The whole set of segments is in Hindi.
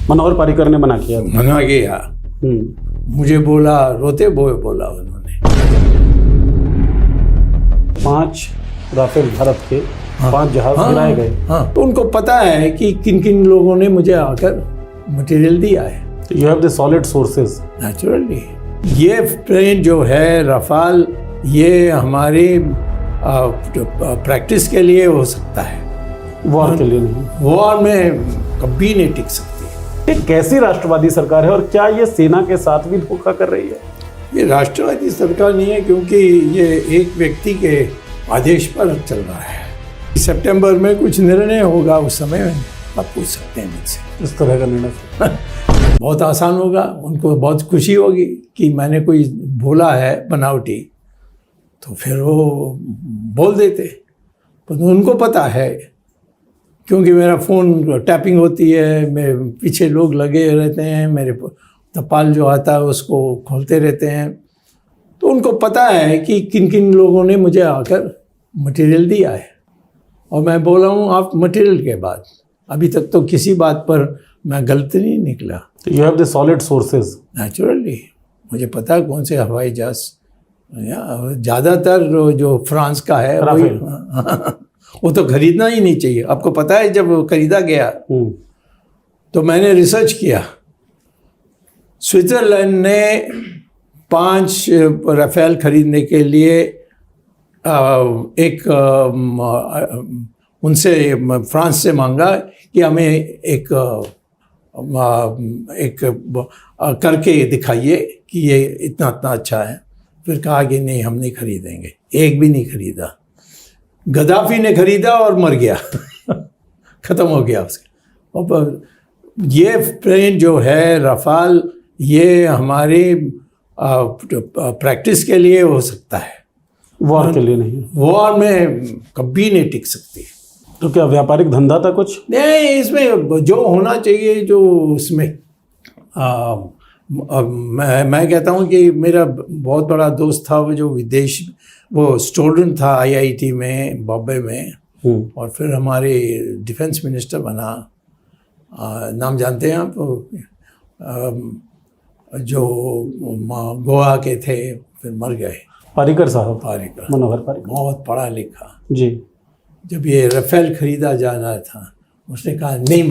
मनोहर पर्रिकर ने मना किया। मना किया, मुझे बोला, रोते बोए बोला उन्होंने। 5 राफेल भारत के 5 जहाज गिराए गए। हाँ, तो उनको पता है कि किन किन लोगों ने मुझे आकर मटेरियल दिया है। You have the solid sources. Naturally ये प्लेन जो है रफाल, ये हमारी प्रैक्टिस के लिए हो सकता है, वॉर के लिए नहीं। वॉर में कभी नहीं टिक सकती। ये कैसी राष्ट्रवादी सरकार है और क्या ये सेना के साथ भी धोखा कर रही है? ये राष्ट्रवादी सरकार नहीं है, क्योंकि ये एक व्यक्ति के आदेश पर चल रहा है। सितंबर में कुछ निर्णय होगा, उस समय आप पूछ सकते हैं मुझसे। इस तरह का निर्णय बहुत आसान होगा, उनको बहुत खुशी होगी कि मैंने कोई बोला है बनावटी, तो फिर वो बोल देते। पर उनको पता है, क्योंकि मेरा फ़ोन टैपिंग होती है, मेरे पीछे लोग लगे रहते हैं, मेरे तपाल जो आता है उसको खोलते रहते हैं, तो उनको पता है कि किन किन लोगों ने मुझे आकर मटेरियल दिया है। और मैं बोला हूँ आप मटेरियल के बाद, अभी तक तो किसी बात पर मैं गलत नहीं निकला। You have the solid sources. Naturally मुझे पता है कौन से हवाई जहाज, ज़्यादातर जो फ्रांस का है वो तो खरीदना ही नहीं चाहिए। आपको पता है जब खरीदा गया तो मैंने रिसर्च किया, स्विट्ज़रलैंड ने 5 राफेल खरीदने के लिए उनसे फ्रांस से मांगा कि हमें एक करके दिखाइए कि ये इतना अच्छा है। फिर कहा कि नहीं, हम नहीं खरीदेंगे। एक भी नहीं खरीदा। गद्दाफी ने खरीदा और मर गया ख़त्म हो गया उसका। और ये प्लेन जो है रफाल, ये हमारी प्रैक्टिस के लिए हो सकता है, वॉर के लिए नहीं। वॉर में कभी नहीं टिक सकती। तो क्या व्यापारिक धंधा था कुछ? नहीं, इसमें जो होना चाहिए, जो उसमें मैं कहता हूँ कि मेरा बहुत बड़ा दोस्त था, वो जो विदेश, वो स्टूडेंट था IIT में बॉम्बे में, और फिर हमारे डिफेंस मिनिस्टर बना। नाम जानते हैं आप? जो गोवा के थे, फिर मर गए। पर्रिकर साहब। पर्रिकर, मनोहर पर्रिकर, बहुत पढ़ा लिखा जी। जब ये राफेल खरीदा जाना था, उसने कहा नहीं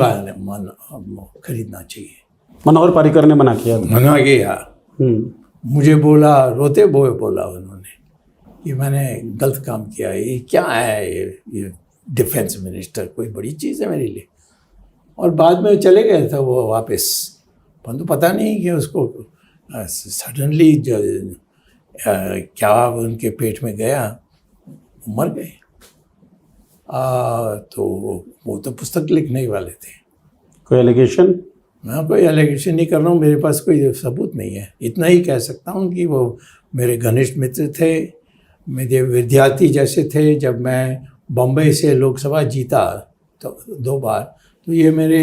खरीदना चाहिए। मनोहर पर्रिकर ने मना किया। मना किया, मुझे बोला, रोते बोए बोला उन्होंने कि मैंने गलत काम किया है। ये क्या है, ये डिफेंस मिनिस्टर कोई बड़ी चीज़ है मेरे लिए। और बाद में चले गए थे वो वापस, परंतु पता नहीं कि उसको सडनली क्या उनके पेट में गया, मर गए। तो वो तो पुस्तक लिखने ही वाले थे। कोई एलिगेशन? मैं कोई एलिगेशन नहीं कर रहा हूँ, मेरे पास कोई सबूत नहीं है। इतना ही कह सकता हूँ कि वो मेरे घनिष्ठ मित्र थे, मेरे विद्यार्थी जैसे थे। जब मैं बम्बई से लोकसभा जीता तो 2 बार, तो ये मेरे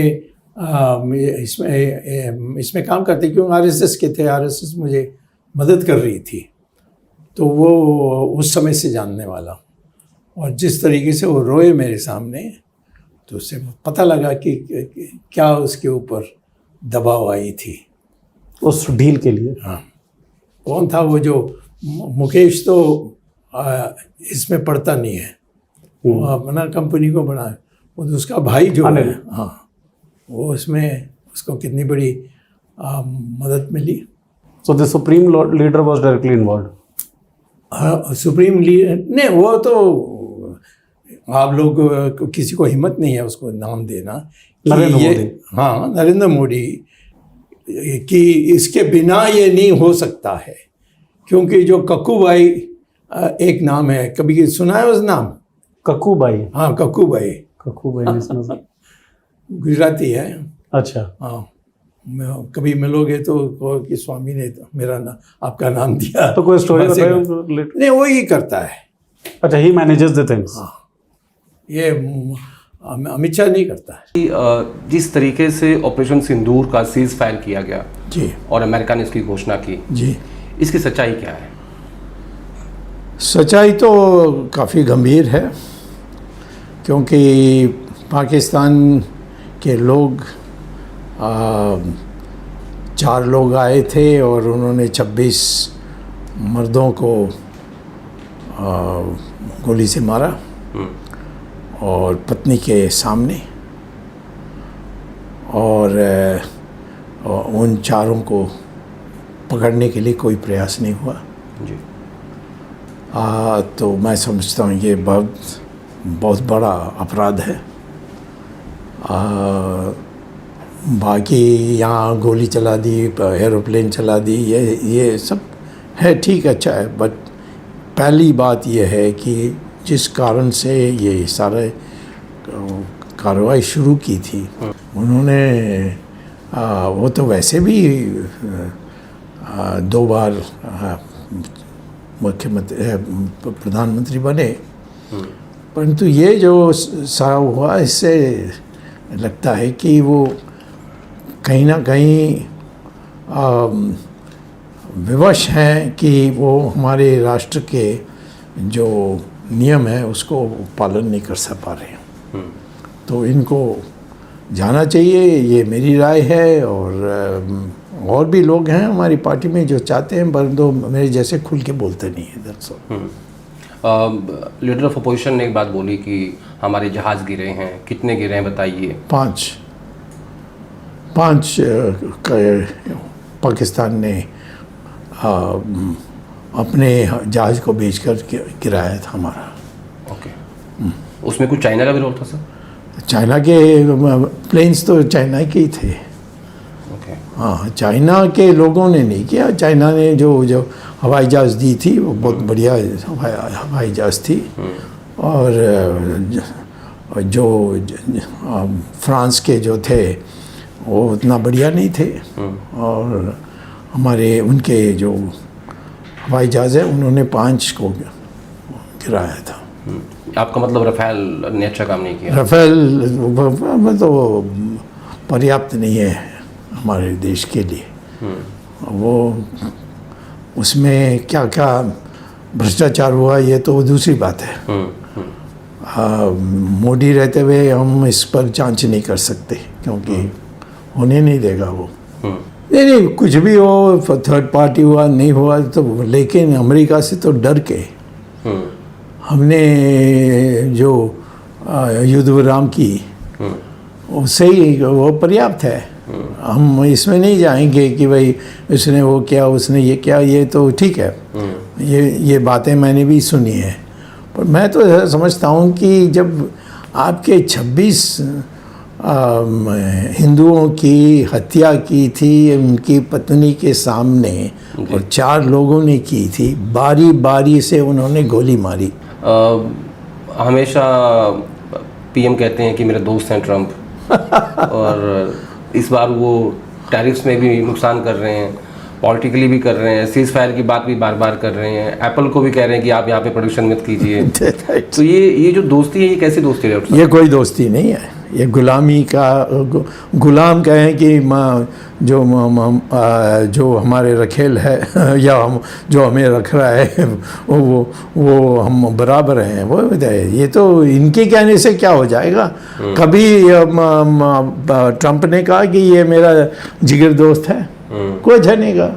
इसमें काम करते, क्यों RSS के थे। RSS मुझे मदद कर रही थी, तो वो उस समय से जानने वाला। और जिस तरीके से वो रोए मेरे सामने, तो उससे पता लगा कि क्या उसके ऊपर दबाव आई थी उस डील के लिए। हाँ, कौन था वो? जो मुकेश तो इसमें पढ़ता नहीं है, वो अपना कंपनी को बना, वो उसका भाई जो है, हाँ, वो उसमें उसको कितनी बड़ी मदद मिली। So the supreme leader was directly involved. हाँ, सुप्रीम लीडर नहीं, वो तो आप लोग किसी को हिम्मत नहीं है उसको नाम देना। नरेंद्र मोदी। हाँ, नरेंद्र मोदी, कि इसके बिना ये नहीं हो सकता है। क्योंकि जो कक्कूबाई एक नाम है, कभी सुना है उस नाम? कक्कूबाई? हाँ, कक्कूबाई। कक्कूबाई नहीं सुना। गुजराती है। अच्छा। हाँ, कभी मिलोगे तो कहो कि स्वामी ने तो मेरा आपका नाम दिया। तो कोई स्टोरी बताओ। नहीं, वो ही करता है। अच्छा, ही मैनेजेस द थिंग्स। हाँ, ये अमित शाह नहीं करता है। जिस तरीके से ऑपरेशन सिंदूर का सीज फायर किया गया जी, और अमेरिका ने इसकी घोषणा की जी, इसकी सच्चाई क्या है? सच्चाई तो काफ़ी गंभीर है, क्योंकि पाकिस्तान के लोग 4 लोग आए थे और उन्होंने 26 मर्दों को गोली से मारा और पत्नी के सामने, और उन 4 को पकड़ने के लिए कोई प्रयास नहीं हुआ जी। तो मैं समझता हूँ ये बहुत बड़ा अपराध है। बाकी यहाँ गोली चला दी, एरोप्लेन चला दी, ये सब है, ठीक, अच्छा है, बट पहली बात ये है कि जिस कारण से ये सारे कार्रवाई शुरू की थी, उन्होंने वो तो वैसे भी 2 बार मुख्यमंत्री प्रधानमंत्री बने, परंतु ये जो सारा हुआ, इससे लगता है कि वो कहीं ना कहीं विवश हैं कि वो हमारे राष्ट्र के जो नियम है उसको पालन नहीं कर पा रहे हैं। तो इनको जाना चाहिए, ये मेरी राय है। और भी लोग हैं हमारी पार्टी में जो चाहते हैं, परंतु मेरे जैसे खुल के बोलते नहीं हैं। दरअसल लीडर ऑफ अपोजिशन ने एक बात बोली कि हमारे जहाज़ गिरे हैं। कितने गिरे हैं बताइए? 5 पाकिस्तान ने अपने जहाज़ को बेचकर गिराया था हमारा। ओके। उसमें कुछ चाइना का भी रोल था सर? चाइना के प्लेन्स तो चाइना के ही थे। ओके। हाँ, चाइना के लोगों ने नहीं किया। चाइना ने जो हवाई जहाज़ दी थी वो बहुत बढ़िया हवाई जहाज़ थी, और जो फ्रांस के जो थे वो उतना बढ़िया नहीं थे, और हमारे उनके जो हवाई जहाज़ है उन्होंने 5 को गिराया था। आपका मतलब राफेल ने अच्छा काम नहीं किया? राफेल तो पर्याप्त नहीं है हमारे देश के लिए। वो उसमें क्या क्या भ्रष्टाचार हुआ ये तो दूसरी बात है। मोदी रहते हुए हम इस पर जांच नहीं कर सकते, क्योंकि होने नहीं देगा वो। नहीं, कुछ भी हो, थर्ड पार्टी हुआ नहीं हुआ तो, लेकिन अमेरिका से तो डर के हमने जो युद्ध विराम की उससे ही वो पर्याप्त है। हम इसमें नहीं जाएंगे कि भाई उसने वो किया, उसने ये किया, ये तो ठीक है। ये बातें मैंने भी सुनी है, पर मैं तो समझता हूँ कि जब आपके 26 हिंदुओं की हत्या की थी उनकी पत्नी के सामने, और 4 लोगों ने की थी, बारी बारी से उन्होंने गोली मारी। हमेशा पीएम कहते हैं कि मेरे दोस्त हैं ट्रंप, और इस बार वो टैरिफ्स में भी नुकसान कर रहे हैं, पॉलिटिकली भी कर रहे हैं, सीज फायर की बात भी बार बार कर रहे हैं, एप्पल को भी कह रहे हैं कि आप यहाँ पे प्रोडक्शन मत कीजिए। तो ये जो दोस्ती है, ये कैसी दोस्ती है? ये कोई दोस्ती नहीं है, ये गुलामी का गुलाम कहें कि जो हमारे रखेल है या जो हमें रख रहा है वो हम बराबर हैं, वो ये तो इनके कहने से क्या हो जाएगा। कभी ट्रंप ने कहा कि ये मेरा जिगर दोस्त है, कोई जानेगा।